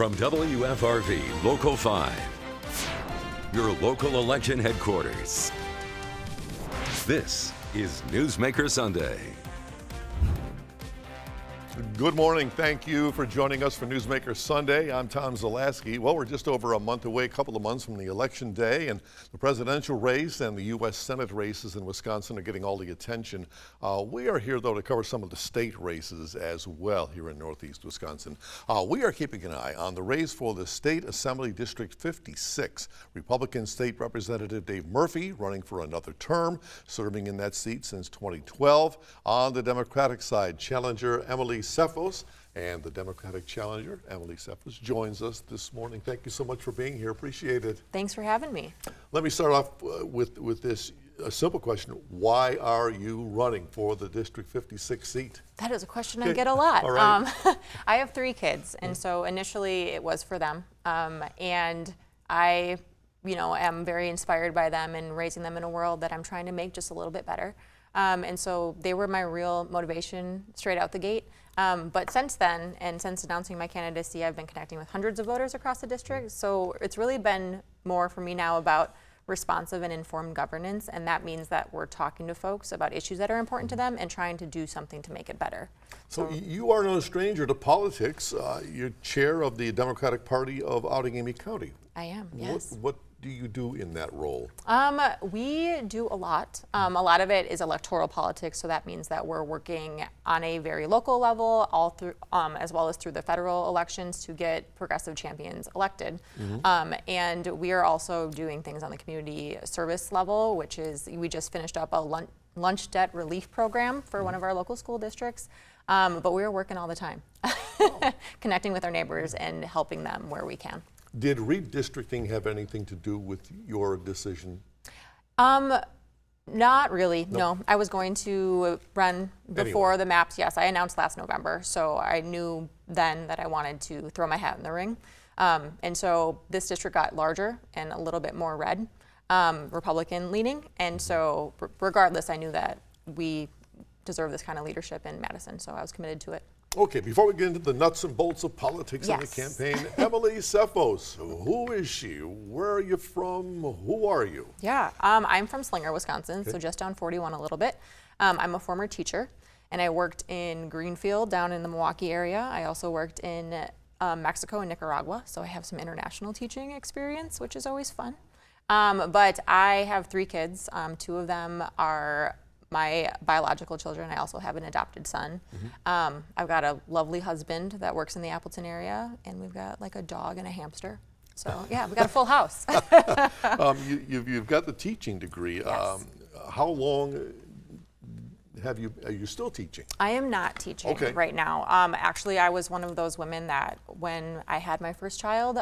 From WFRV Local 5, your local election headquarters. This is Newsmaker Sunday. Good morning. Thank you for joining us for Newsmaker Sunday. I'm Tom Zalaski. Well, we're just over a month away, a couple of months from the election day, and the presidential race and the U.S. Senate races in Wisconsin are getting all the attention. We are here, though, to cover some of the state races as well here in Northeast Wisconsin. We are keeping an eye on the race for the State Assembly District 56. Republican State Representative Dave Murphy running for another term, serving in that seat since 2012. On the Democratic side, challenger Emily Tseffos, and the Democratic challenger, Emily Tseffos, joins us this morning. Thank you so much for being here. Appreciate it. Thanks for having me. Let me start off with this simple question. Why are you running for the District 56 seat? That is a question I get a lot. All right. I have 3 kids, and so initially it was for them. And I, am very inspired by them and raising them in a world that I'm trying to make just a little bit better. And so they were my real motivation straight out the gate. But since then, and since announcing my candidacy, I've been connecting with hundreds of voters across the district. So it's really been more for me now about responsive and informed governance. And that means that we're talking to folks about issues that are important to them and trying to do something to make it better. So you are no stranger to politics. You're chair of the Democratic Party of Outagamie County. I am, yes. What do you do in that role? We do a lot. A lot of it is electoral politics, so that means that we're working on a very local level, all through, as well as through the federal elections to get progressive champions elected. And we are also doing things on the community service level, which is, we just finished up a lunch debt relief program for one of our local school districts. But we're working all the time, connecting with our neighbors and helping them where we can. Did redistricting have anything to do with your decision? Not really, no. I was going to run before the maps. Yes, I announced last November, so I knew then that I wanted to throw my hat in the ring. And so this district got larger and a little bit more red, Republican leaning. And so regardless, I knew that we deserve this kind of leadership in Madison, so I was committed to it. Okay, before we get into the nuts and bolts of politics and the campaign, Emily Tseffos, who is she? Where are you from? Who are you? Yeah, I'm from Slinger, Wisconsin, so just down 41 a little bit. I'm a former teacher, and I worked in Greenfield down in the Milwaukee area. I also worked in Mexico and Nicaragua, so I have some international teaching experience, which is always fun. But I have 3 kids. 2 of them are my biological children. I also have an adopted son. I've got a lovely husband that works in the Appleton area, and we've got like a dog and a hamster. So yeah, we've got a full house. You've got the teaching degree. Yes. How long are you still teaching? I am not teaching right now. Actually, I was one of those women that when I had my first child,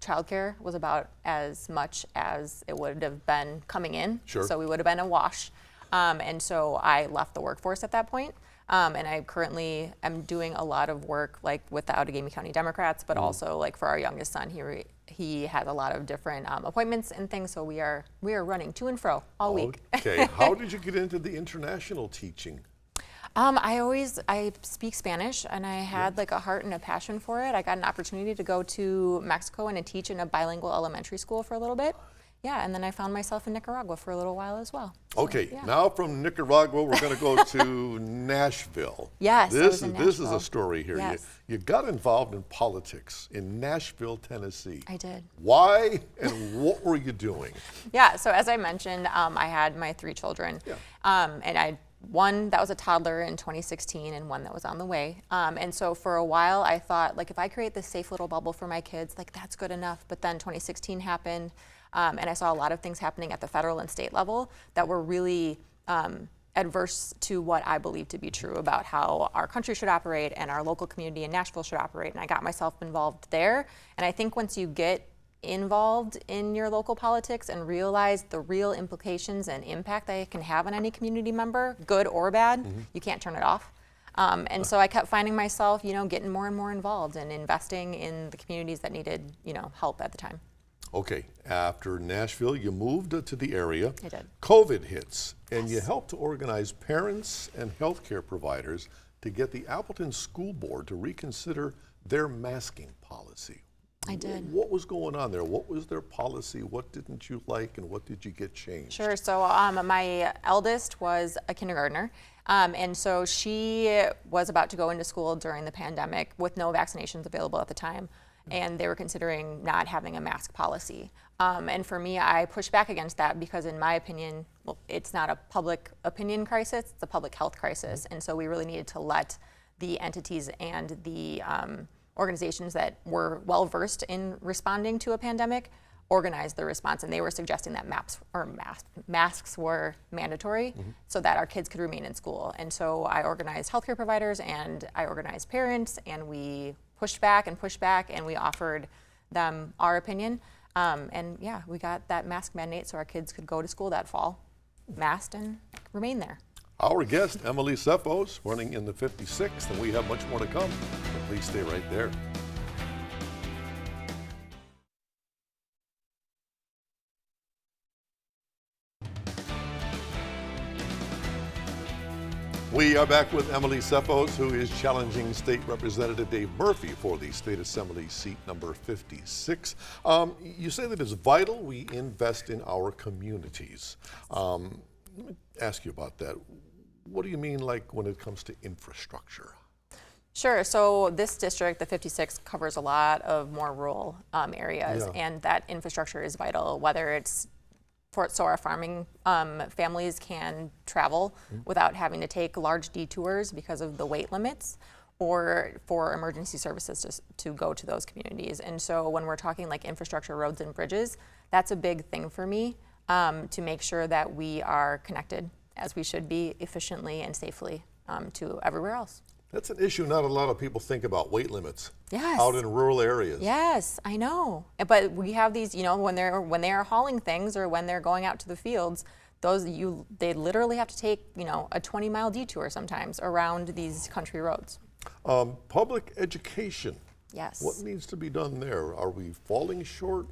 childcare was about as much as it would have been coming in. Sure. So we would have been a wash. And so I left the workforce at that point. And I currently am doing a lot of work like with the Outagamie County Democrats, but also like for our youngest son, he has a lot of different appointments and things. So we are running to and fro all week. Okay, how did you get into the international teaching? I speak Spanish, and I had like a heart and a passion for it. I got an opportunity to go to Mexico and to teach in a bilingual elementary school for a little bit. Yeah, and then I found myself in Nicaragua for a little while as well. So, okay, now from Nicaragua, we're going to go to Nashville. Yes, this is a story here. Yes. You got involved in politics in Nashville, Tennessee. I did. Why and what were you doing? Yeah, so as I mentioned, I had my 3 children, and one that was a toddler in 2016 and one that was on the way. And so for a while I thought, like, if I create this safe little bubble for my kids, like that's good enough. But then 2016 happened. And I saw a lot of things happening at the federal and state level that were really adverse to what I believe to be true about how our country should operate and our local community in Nashville should operate. And I got myself involved there. And I think once you get involved in your local politics and realize the real implications and impact that it can have on any community member, good or bad, you can't turn it off. And so I kept finding myself, getting more and more involved and investing in the communities that needed, help at the time. Okay, after Nashville, you moved to the area. I did. COVID hits, and you helped to organize parents and healthcare providers to get the Appleton School Board to reconsider their masking policy. I did. What was going on there? What was their policy? What didn't you like, and what did you get changed? Sure. So my eldest was a kindergartner, and so she was about to go into school during the pandemic with no vaccinations available at the time, and they were considering not having a mask policy. And for me, I pushed back against that because, in my opinion, well, it's not a public opinion crisis; it's a public health crisis, and so we really needed to let the entities and the organizations that were well versed in responding to a pandemic organize the response, and they were suggesting that masks were mandatory so that our kids could remain in school. And so I organized healthcare providers and I organized parents, and we pushed back, and we offered them our opinion. And yeah, we got that mask mandate so our kids could go to school that fall, masked and remain there. Our guest, Emily Tseffos, running in the 56th, and we have much more to come. So please stay right there. We are back with Emily Tseffos, who is challenging State Representative Dave Murphy for the State Assembly seat number 56. You say that it's vital we invest in our communities. Let me ask you about that. What do you mean, like, when it comes to infrastructure? Sure. So this district, the 56, covers a lot of more rural areas, and that infrastructure is vital, whether it's so our farming families can travel without having to take large detours because of the weight limits, or for emergency services to go to those communities. And so when we're talking like infrastructure, roads and bridges, that's a big thing for me, to make sure that we are connected as we should be, efficiently and safely, to everywhere else. That's an issue not a lot of people think about, weight limits. Yes. Out in rural areas. Yes, I know. But we have these, you know, when they are hauling things or when they're going out to the fields, they literally have to take, you know, a 20-mile detour sometimes around these country roads. Public education. Yes. What needs to be done there? Are we falling short?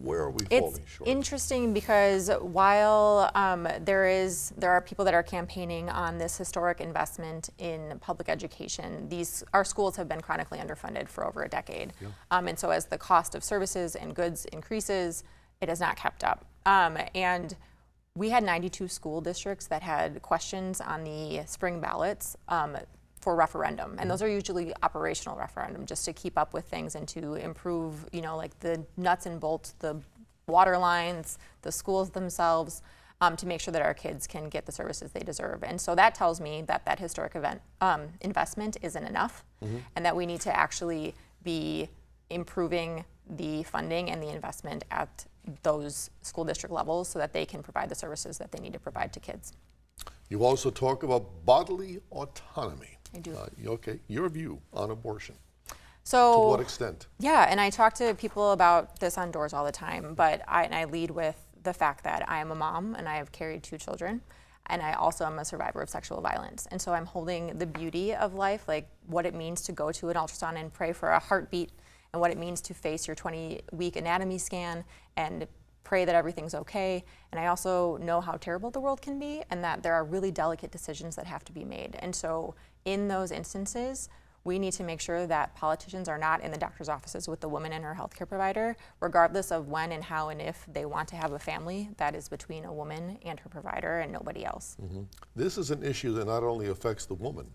Where are we falling short? It's interesting because while there are people that are campaigning on this historic investment in public education, our schools have been chronically underfunded for over a decade. Yeah. And so as the cost of services and goods increases, it has not kept up. And we had 92 school districts that had questions on the spring ballots for referendum, and those are usually operational referendum, just to keep up with things and to improve, you know, like the nuts and bolts, the water lines, the schools themselves, to make sure that our kids can get the services they deserve. And so that tells me that that historic investment isn't enough, and that we need to actually be improving the funding and the investment at those school district levels so that they can provide the services that they need to provide to kids. You also talk about bodily autonomy. I do. Okay, your view on abortion. So, to what extent? Yeah, and I talk to people about this on doors all the time, but I lead with the fact that I am a mom and I have carried 2 children, and I also am a survivor of sexual violence. And so I'm holding the beauty of life, like what it means to go to an ultrasound and pray for a heartbeat, and what it means to face your 20-week anatomy scan and pray that everything's okay. And I also know how terrible the world can be, and that there are really delicate decisions that have to be made. And so in those instances, we need to make sure that politicians are not in the doctor's offices with the woman and her healthcare provider, regardless of when and how and if they want to have a family. That is between a woman and her provider and nobody else. This is an issue that not only affects the woman,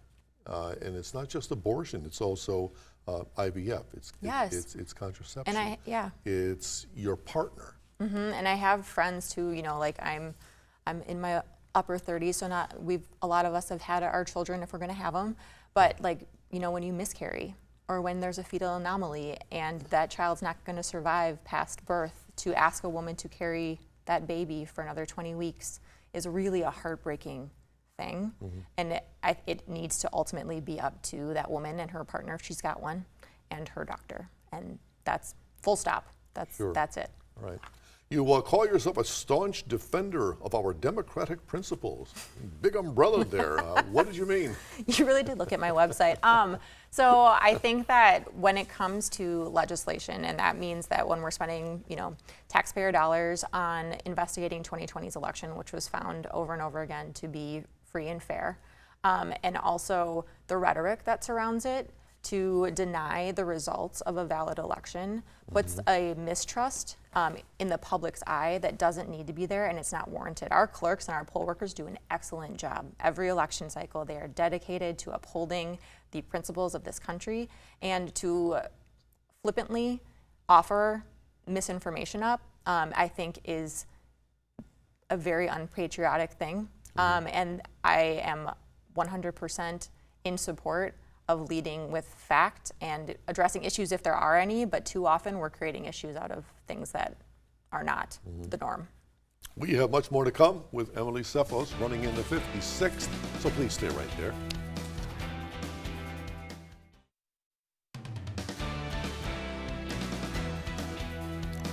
and it's not just abortion, it's also IVF, it's contraception, and it's your partner. And I have friends too, you know, like I'm in my upper 30s, so a lot of us have had our children if we're going to have them, but like, you know, when you miscarry or when there's a fetal anomaly and that child's not going to survive past birth, to ask a woman to carry that baby for another 20 weeks is really a heartbreaking thing. And it needs to ultimately be up to that woman and her partner, if she's got one, and her doctor. And that's full stop. That's it. All right. You call yourself a staunch defender of our democratic principles. Big umbrella there. What did you mean? You really did look at my website. So I think that when it comes to legislation, and that means that when we're spending, you know, taxpayer dollars on investigating 2020's election, which was found over and over again to be free and fair, and also the rhetoric that surrounds it, to deny the results of a valid election puts a mistrust in the public's eye that doesn't need to be there, and it's not warranted. Our clerks and our poll workers do an excellent job. Every election cycle, they are dedicated to upholding the principles of this country, and to flippantly offer misinformation up, I think is a very unpatriotic thing. And I am 100% in support of leading with fact and addressing issues if there are any, but too often we're creating issues out of things that are not the norm. We have much more to come with Emily Tseffos running in the 56th, so please stay right there.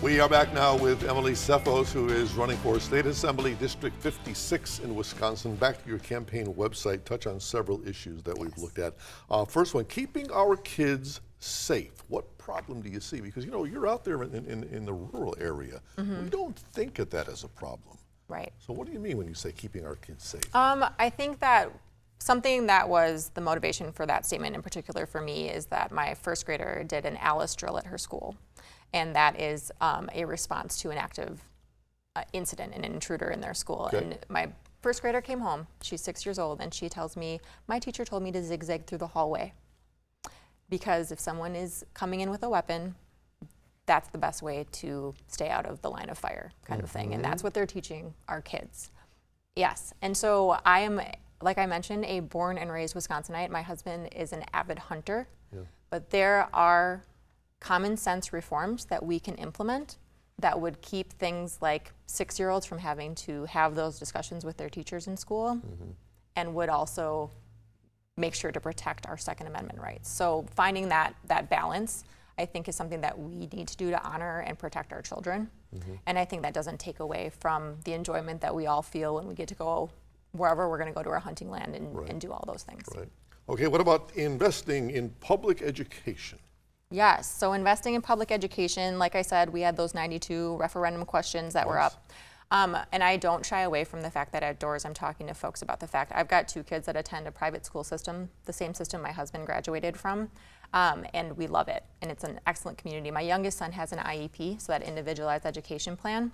We are back now with Emily Tseffos, who is running for State Assembly District 56 in Wisconsin. Back to your campaign website, touch on several issues that we've looked at. First one, keeping our kids safe. What problem do you see? Because, you know, you're out there in the rural area. We don't think of that as a problem. Right. So what do you mean when you say keeping our kids safe? I think that something that was the motivation for that statement in particular for me is that my first grader did an Alice drill at her school. And that is a response to an active incident, an intruder in their school. Okay. And my first grader came home, she's 6 years old, and she tells me, my teacher told me to zigzag through the hallway. Because if someone is coming in with a weapon, that's the best way to stay out of the line of fire, kind of thing. And that's what they're teaching our kids. Yes, and so I am, like I mentioned, a born and raised Wisconsinite. My husband is an avid hunter, but there are common sense reforms that we can implement that would keep things like 6-year-olds from having to have those discussions with their teachers in school, and would also make sure to protect our Second Amendment rights. So finding that balance, I think, is something that we need to do to honor and protect our children. And I think that doesn't take away from the enjoyment that we all feel when we get to go wherever we're going to go to our hunting land and do all those things. Right. Okay, what about investing in public education? Yes, so investing in public education, like I said, we had those 92 referendum questions that were up. And I don't shy away from the fact that outdoors I'm talking to folks about the fact I've got 2 kids that attend a private school system, the same system my husband graduated from, and we love it. And it's an excellent community. My youngest son has an IEP, so that individualized education plan,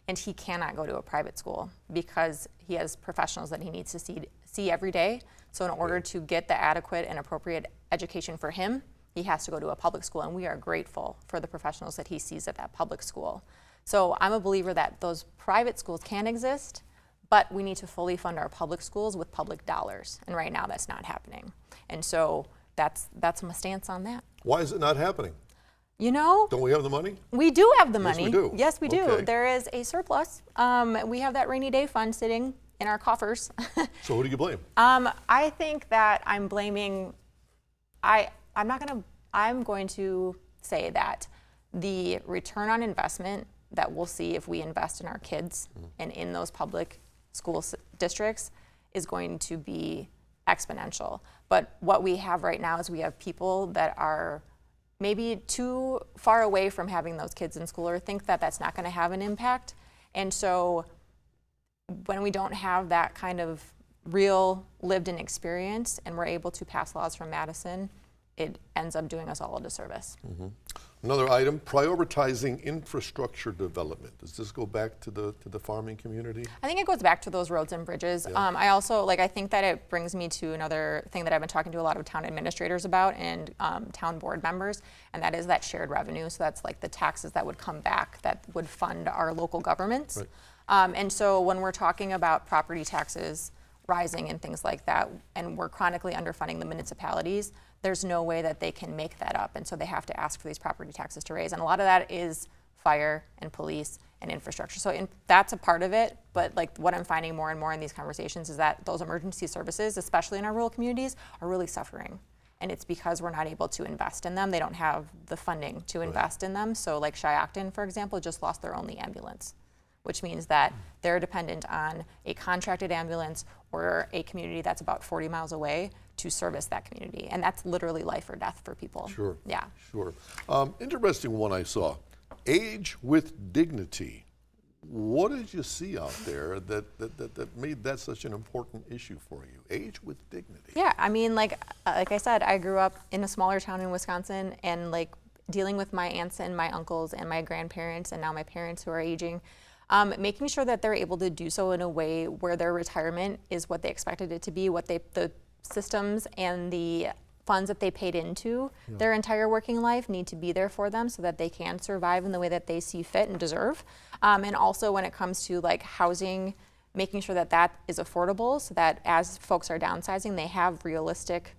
and he cannot go to a private school because he has professionals that he needs to see every day. So in order to get the adequate and appropriate education for him, he has to go to a public school, and we are grateful for the professionals that he sees at that public school. So I'm a believer that those private schools can exist, but we need to fully fund our public schools with public dollars, and right now that's not happening. And so that's my stance on that. Why is it not happening? You know, Don't we have the money? we do have the money. Yes, we do. Yes, we do. Okay. There is a surplus. We have that rainy day fund sitting in our coffers. So who do you blame? I think that I'm blaming, I'm going to say that the return on investment that we'll see if we invest in our kids and in those public school districts is going to be exponential. But what we have right now is we have people that are maybe too far away from having those kids in school, or think that that's not going to have an impact. And so when we don't have that kind of real lived-in experience and we're able to pass laws from Madison, it ends up doing us all a disservice. Another item, prioritizing infrastructure development. Does this go back to the farming community? I think it goes back to those roads and bridges. I also, I think that it brings me to another thing that I've been talking to a lot of town administrators about and town board members, and that is that shared revenue. So that's like the taxes that would come back that would fund our local governments. Right. And so when we're talking about property taxes rising and things like that, and we're chronically underfunding the municipalities, there's no way that they can make that up. And so they have to ask for these property taxes to raise. And a lot of that is fire and police and infrastructure. So that's a part of it. But what I'm finding more and more in these conversations is that those emergency services, especially in our rural communities, are really suffering. And it's because we're not able to invest in them. They don't have the funding to invest in them. So like Shiocton, for example, just lost their only ambulance, which means that they're dependent on a contracted ambulance or a community that's about 40 miles away to service that community. And that's literally life or death for people. Sure. Yeah. Sure. Interesting one I saw. Age with dignity. What did you see out there that made that such an important issue for you? Age with dignity. Yeah, I mean, like I said, I grew up in a smaller town in Wisconsin, and like dealing with my aunts and my uncles and my grandparents and now my parents who are aging, making sure that they're able to do so in a way where their retirement is what they expected it to be, the systems and the funds that they paid into their entire working life need to be there for them so that they can survive in the way that they see fit and deserve. And also when it comes to like housing, making sure that that is affordable so that as folks are downsizing, they have realistic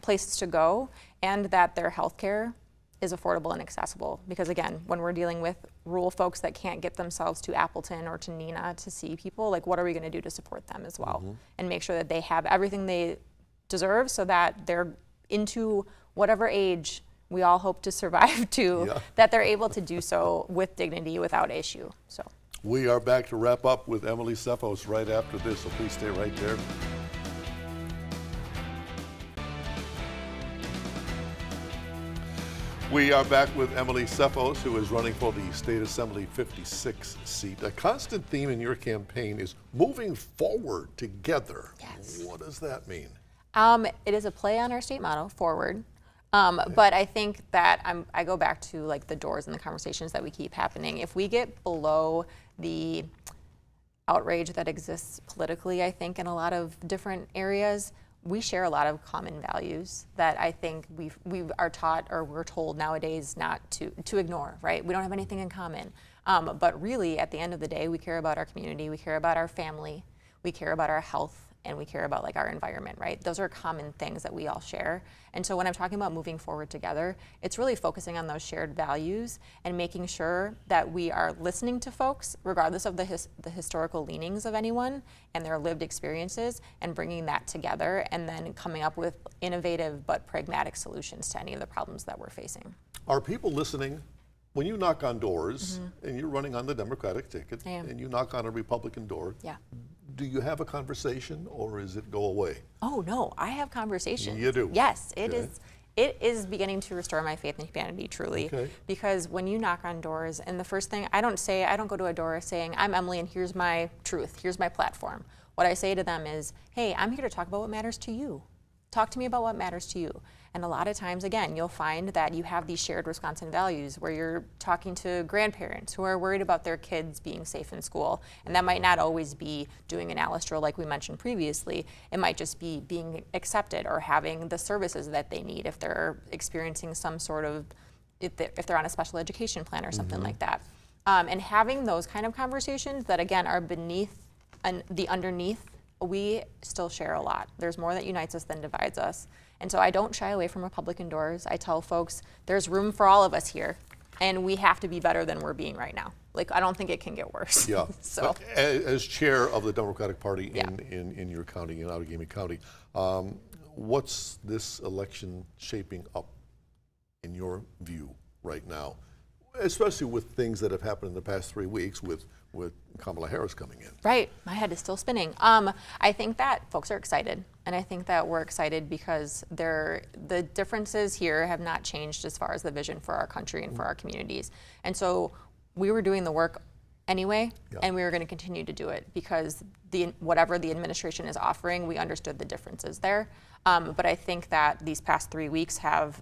places to go, and that their health care is affordable and accessible. Because again, when we're dealing with rural folks that can't get themselves to Appleton or to Neenah to see people, like what are we going to do to support them as well? And make sure that they have everything they deserve so that they're into whatever age we all hope to survive to, that they're able to do so with dignity, without issue. So we are back to wrap up with Emily Tseffos right after this, so please stay right there. We are back with Emily Tseffos, who is running for the State Assembly 56 seat. A constant theme in your campaign is moving forward together. Yes. What does that mean? It is a play on our state motto, forward. But I think that I go back to like the doors and the conversations that we keep happening. If we get below the outrage that exists politically, I think in a lot of different areas, we share a lot of common values that I think we are taught, or we're told nowadays not to ignore, right? We don't have anything in common. But really, at the end of the day, we care about our community, we care about our family, we care about our health, and we care about like our environment, right? Those are common things that we all share. And so when I'm talking about moving forward together, it's really focusing on those shared values and making sure that we are listening to folks, regardless of the historical leanings of anyone and their lived experiences, and bringing that together and then coming up with innovative but pragmatic solutions to any of the problems that we're facing. Are people listening? When you knock on doors, and you're running on the Democratic ticket, and you knock on a Republican door, do you have a conversation, or is it go away? Oh no, I have conversations. You do? Yes, it is. It is beginning to restore my faith in humanity, truly. Because when you knock on doors, and the first thing, I don't go to a door saying, I'm Emily and here's my truth, here's my platform. What I say to them is, hey, I'm here to talk about what matters to you. Talk to me about what matters to you. And a lot of times, again, you'll find that you have these shared Wisconsin values where you're talking to grandparents who are worried about their kids being safe in school. And that might not always be doing an alastro like we mentioned previously. It might just be being accepted or having the services that they need if they're experiencing some sort of, if they're on a special education plan or something like that. And having those kind of conversations that, again, are beneath the underneath, we still share a lot. There's more that unites us than divides us. And so I don't shy away from Republican doors. I tell folks there's room for all of us here, and we have to be better than we're being right now. Like, I don't think it can get worse. Yeah. So, as chair of the Democratic Party in your county, in Outagamie County, what's this election shaping up in your view right now, especially with things that have happened in the past 3 weeks with Kamala Harris coming in? Right, my head is still spinning. I think that folks are excited, and I think that we're excited because the differences here have not changed as far as the vision for our country and for our communities. And so we were doing the work anyway, and we were going to continue to do it because whatever the administration is offering, we understood the differences there. But I think that these past 3 weeks have,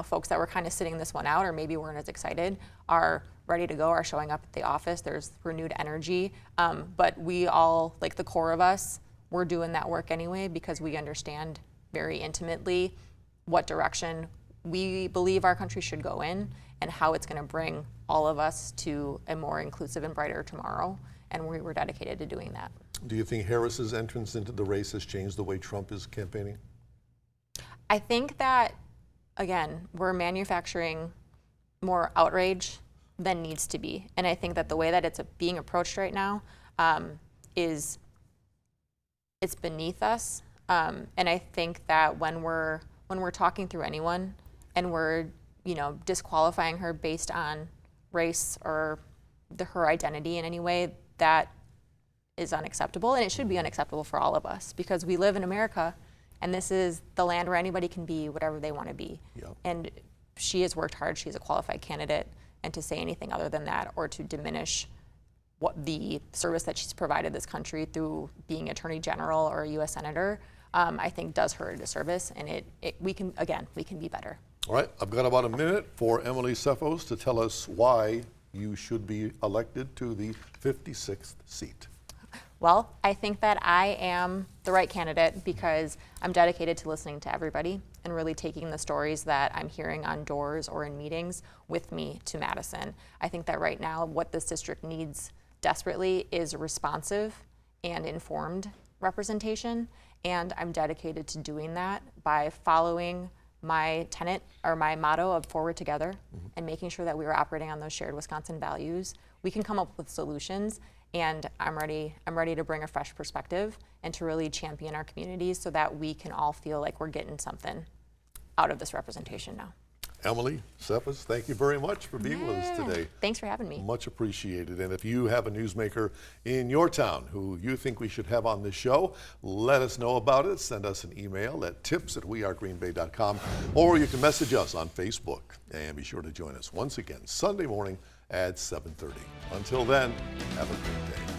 folks that were kind of sitting this one out or maybe weren't as excited are ready to go, are showing up at the office. There's renewed energy. But we all, like the core of us, we're doing that work anyway because we understand very intimately what direction we believe our country should go in and how it's going to bring all of us to a more inclusive and brighter tomorrow. And we were dedicated to doing that. Do you think Harris's entrance into the race has changed the way Trump is campaigning? I think that, again, we're manufacturing more outrage than needs to be. And I think that the way that it's being approached right now is it's beneath us. And I think that when we're talking through anyone and we're disqualifying her based on race or her identity in any way, that is unacceptable, and it should be unacceptable for all of us because we live in America, and this is the land where anybody can be whatever they want to be. And she has worked hard. She's a qualified candidate. and to say anything other than that or to diminish what the service that she's provided this country through being Attorney General or a U.S. Senator, I think does her a disservice, and we can be better. All right, I've got about a minute for Emily Tseffos to tell us why you should be elected to the 56th seat. Well, I think that I am the right candidate because I'm dedicated to listening to everybody and really taking the stories that I'm hearing on doors or in meetings with me to Madison. I think that right now what this district needs desperately is responsive and informed representation, and I'm dedicated to doing that by following my tenet or my motto of forward together and making sure that we are operating on those shared Wisconsin values. We can come up with solutions, and I'm ready to bring a fresh perspective and to really champion our communities so that we can all feel like we're getting something out of this representation now. Emily Tseffos, thank you very much for being with us today. Thanks for having me. Much appreciated. And if you have a newsmaker in your town who you think we should have on this show, let us know about it. Send us an email at tips@wearegreenbay.com, or you can message us on Facebook. And be sure to join us once again Sunday morning at 7:30. Until then, have a great day.